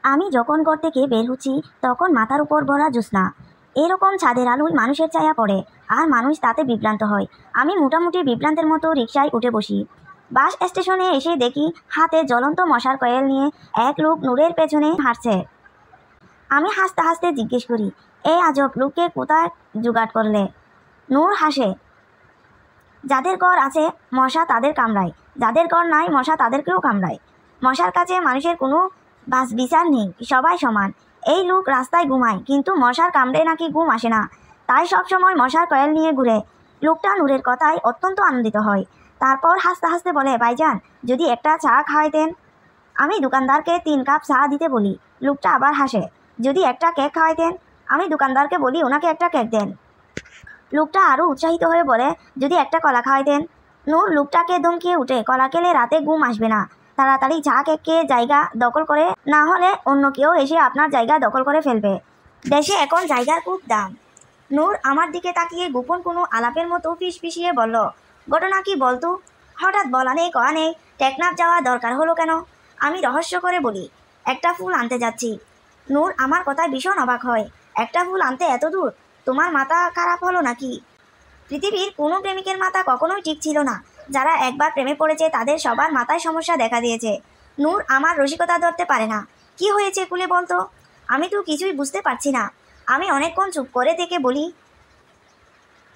আমি যখন ঘর থেকে বের হচ্ছি তখন মাথার উপর ভরা জ্যোৎস্না। এরকম ছাদের আলোয় মানুষের ছায়া পড়ে আর মানুষ তাতে বিভ্রান্ত হয়। আমি মোটামুটি বিভ্রান্তের মতো রিকশায় উঠে বসি। বাস স্টেশনে এসে দেখি হাতে জ্বলন্ত মশার কয়েল নিয়ে এক লোক নূরের পেছনে হাঁটছে। আমি হাসতে হাসতে জিজ্ঞেস করি, এই আজব লোককে কোথায় জোগাড় করলে? নূর হাসে, যাদের ঘর আছে মশা তাদের কামড়ায়, যাদের ঘর নাই মশা তাদেরকেও কামড়ায়। মশার কাছে মানুষের কোনো বাস বিচার নেই, সবাই সমান। এই লোক রাস্তায় ঘুমায় কিন্তু মশার কামড়ে নাকি ঘুম আসে না, তাই সবসময় মশার কয়েল নিয়ে ঘুরে। লোকটা নূরের কথায় অত্যন্ত আনন্দিত হয়। তারপর হাসতে হাসতে বলে, ভাইজান যদি একটা চা খাওয়াইতেন। আমি দোকানদারকে 3 কাপ চা দিতে বলি। লোকটা আবার হাসে, যদি একটা কেক খাওয়াইতেন। আমি দোকানদারকে বলি ওনাকে একটা কেক দেন। লোকটা আরও উৎসাহিত হয়ে বলে, যদি একটা কলা খাওয়াইতেন। নূর লোকটাকে ধমকিয়ে উঠে, কলা খেলে রাতে ঘুম আসবে না, তাড়াতাড়ি চা কেক খেয়ে জায়গা দখল করে, না হলে অন্য কেউ এসে আপনার জায়গা দখল করে ফেলবে। দেশে এখন জায়গার খুব দাম। নূর আমার দিকে তাকিয়ে গোপন কোনো আলাপের মতো ফিসফিসিয়ে বলল, ঘটনা কি বলতো? হঠাৎ বলা নেই কয়া নেই টেকনাফ যাওয়া দরকার হলো কেন? আমি রহস্য করে বলি, একটা ফুল আনতে যাচ্ছি। নূর আমার কথায় ভীষণ অবাক হয়। একটা ফুল আনতে এত দূর? তোমার মাথা খারাপ হলো নাকি? পৃথিবীর কোনো প্রেমিকের মাথা কখনোই ঠিক ছিল না। যারা একবার প্রেমে পড়েছে তাদের সবার মাথায় সমস্যা দেখা দিয়েছে। নূর আমার রসিকতা ধরতে পারে না। কি হয়েছে খুলে বলতো? আমি তো কিছুই বুঝতে পারছি না। আমি অনেকক্ষণ চুপ করে থেকে বলি,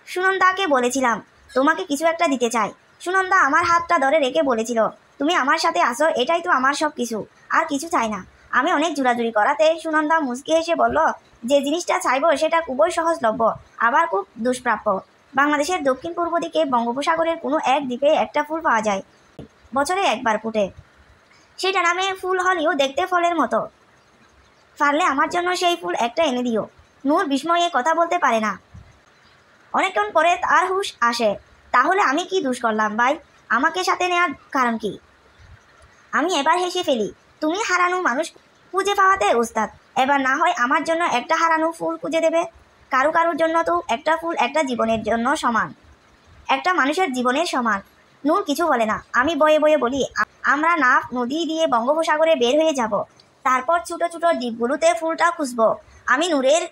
সুনন্দাকে বলেছিলাম তোমাকে কিছু একটা দিতে চাই। সুনন্দা আমার হাতটা ধরে রেখে বলেছিল, তুমি আমার সাথে আসো, এটাই তো আমার সব কিছু, আর কিছু চাই না। আমি অনেক জোরাজুরি করাতে সুনন্দা মুচকি এসে বলল, যে জিনিসটা চাইবো সেটা খুবই সহজলভ্য, আবার খুব দুষ্প্রাপ্য। বাংলাদেশের দক্ষিণ পূর্ব দিকে বঙ্গোপসাগরের কোনো এক দ্বীপে একটা ফুল পাওয়া যায়, বছরে একবার ফুটে। সেটা নামে ফুল হলেও দেখতে ফলের মতো। পারলে আমার জন্য সেই ফুল একটা এনে দিও। নূর বিস্ময়ে কথা বলতে পারে না। অনেকক্ষণ পরে তার হুঁশ আসে, তাহলে আমি কি দোষ করলাম ভাই? আমাকে সাথে নেওয়ার কারণ কি? আমি এবার হেসে ফেলি, তুমি হারানো মানুষ খুঁজে পাওয়াতে উস্তাদ, এবার না হয় আমার জন্য একটা হারানো ফুল খুঁজে দেবে। কারুর জন্য তো একটা ফুল একটা জীবনের জন্য সমান, একটা মানুষের জীবনের সমান। নূর কিছু বলে না। আমি বয়ে বয়ে বলি, আমরা নাফ নদী দিয়ে বঙ্গোপসাগরে বের হয়ে যাব, তারপর ছোট ছোট দ্বীপগুলোতে ফুলটা খুঁজবো। আমি নূরের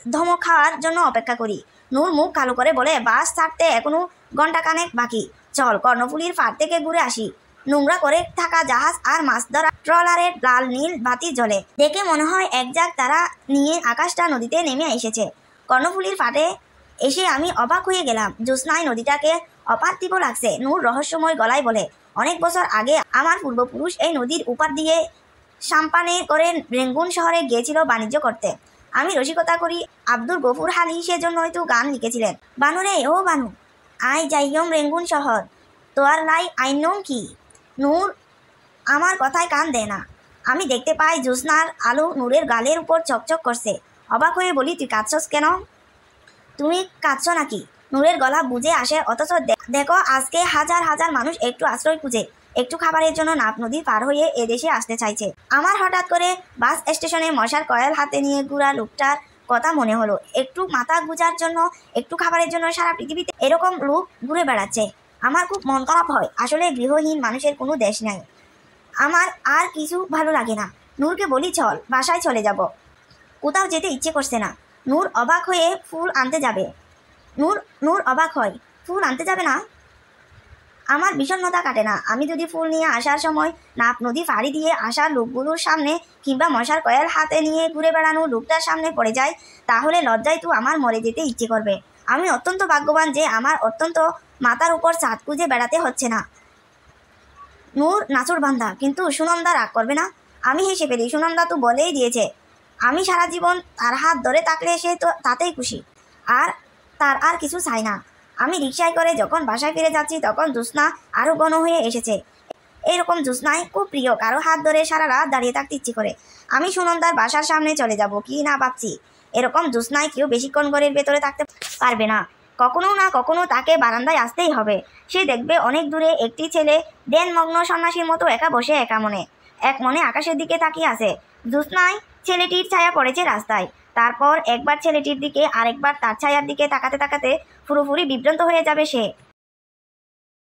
ধমক খাওয়ার জন্য অপেক্ষা করি। নূর মুখ কালো করে বলে, বাস ছাড়তে এখনো ঘন্টাখানেক বাকি, চল কর্ণফুলীর পাড় থেকে ঘুরে আসি। নোংরা করে থাকা জাহাজ আর মাছ ধরা ট্রলারের লাল নীল বাতি জ্বলে, দেখে মনে হয় একজাক তারা নিয়ে আকাশটা নদীতে নেমে এসেছে। কর্ণফুলীর পাড়ে এসে আমি অবাক হয়ে গেলাম। জ্যোৎস্নায় নদীটাকে অপার্থিব লাগছে। নূর রহস্যময় গলায় বলে, অনেক বছর আগে আমার পূর্বপুরুষ এই নদীর উপার দিয়ে সাম্পানে করে রেঙ্গুন শহরে গিয়েছিল বাণিজ্য করতে। আমি রসিকতা করি, আব্দুল গফুর হালি সেজন্যই তো গান লিখেছিলেন, বানু রে ও বানু, আই যাইয়ম রেঙ্গুন শহর, তোয়ার লাই আইনম কি। নূর আমার কথায় কান দেয় না। আমি দেখতে পাই জ্যোৎস্নার আলো নূরের গালের উপর চকচক করছে। অবাক হয়ে বলি, তুই কাঁদছস কেন? তুমি কাঁদছো নাকি? নূরের গলা বুঝে আসে, অথচ দেখো আজকে হাজার হাজার মানুষ একটু আশ্রয় খুঁজে, একটু খাবারের জন্য নাফ নদী পার হয়ে এদেশে আসতে চাইছে। আমার হঠাৎ করে বাস স্টেশনে মশার কয়েল হাতে নিয়ে ঘুরা লোকটার কথা মনে হলো। একটু মাথা গুজার জন্য, একটু খাবারের জন্য সারা পৃথিবীতে এরকম লোক ঘুরে বেড়াচ্ছে। আমার খুব মন খারাপ হয়। আসলে গৃহহীন মানুষের কোনো দেশ নাই। আমার আর কিছু ভালো লাগে না। নূরকে বলি, চল বাসায় চলে যাব, কোথাও যেতে ইচ্ছে করছে না। নূর অবাক হয়ে ফুল আনতে যাবে। নূর অবাক হয়, ফুল আনতে যাবে না? আমার বিষণ্ণতা কাটে না। আমি যদি ফুল নিয়ে আসার সময় নাফ নদী ফাড়ি দিয়ে আসার লোকগুলোর সামনে কিংবা মশার কয়েল হাতে নিয়ে ঘুরে বেড়ানো লোকটার সামনে পড়ে যাই, তাহলে লজ্জায় তো আমার মরে যেতে ইচ্ছে করবে। আমি অত্যন্ত ভাগ্যবান যে আমার অত্যন্ত মাথার উপর চাঁদ খুঁজে বেড়াতে হচ্ছে না। নূর নাচুর বান্ধা, কিন্তু সুনন্দা রাগ করবে না? আমি হেসে ফেলি, সুনন্দা তো বলেই দিয়েছে আমি সারা জীবন তার হাত ধরে থাকলে সে তো তাতেই খুশি, আর তার আর কিছু চাই না। আমি রিকশায় করে যখন বাসায় ফিরে যাচ্ছি তখন জ্যোৎস্না আরও ঘন হয়ে এসেছে। এইরকম জ্যোৎস্নায় খুব প্রিয়, কারো হাত ধরে সারা রাত দাঁড়িয়ে থাকতে ইচ্ছে করে। আমি সুনন্দার বাসার সামনে চলে যাব কি না ভাবছি। এরকম জ্যোৎস্নায় কেউ বেশিক্ষণ ঘরের ভেতরে থাকতে পারবে না, কখনো না কখনো তাকে বারান্দায় আসতেই হবে। সে দেখবে অনেক দূরে একটি ছেলে ধ্যানমগ্ন সন্ন্যাসীর মতো একা বসে এক মনে আকাশের দিকে তাকিয়ে আছে। জ্যোৎস্নায় ছেলেটির ছায়া পড়েছে রাস্তায়। তারপর একবার ছেলেটির দিকে, আরেকবার তার ছায়ার দিকে তাকাতে তাকাতে পুরোপুরি বিভ্রান্ত হয়ে যাবে সে।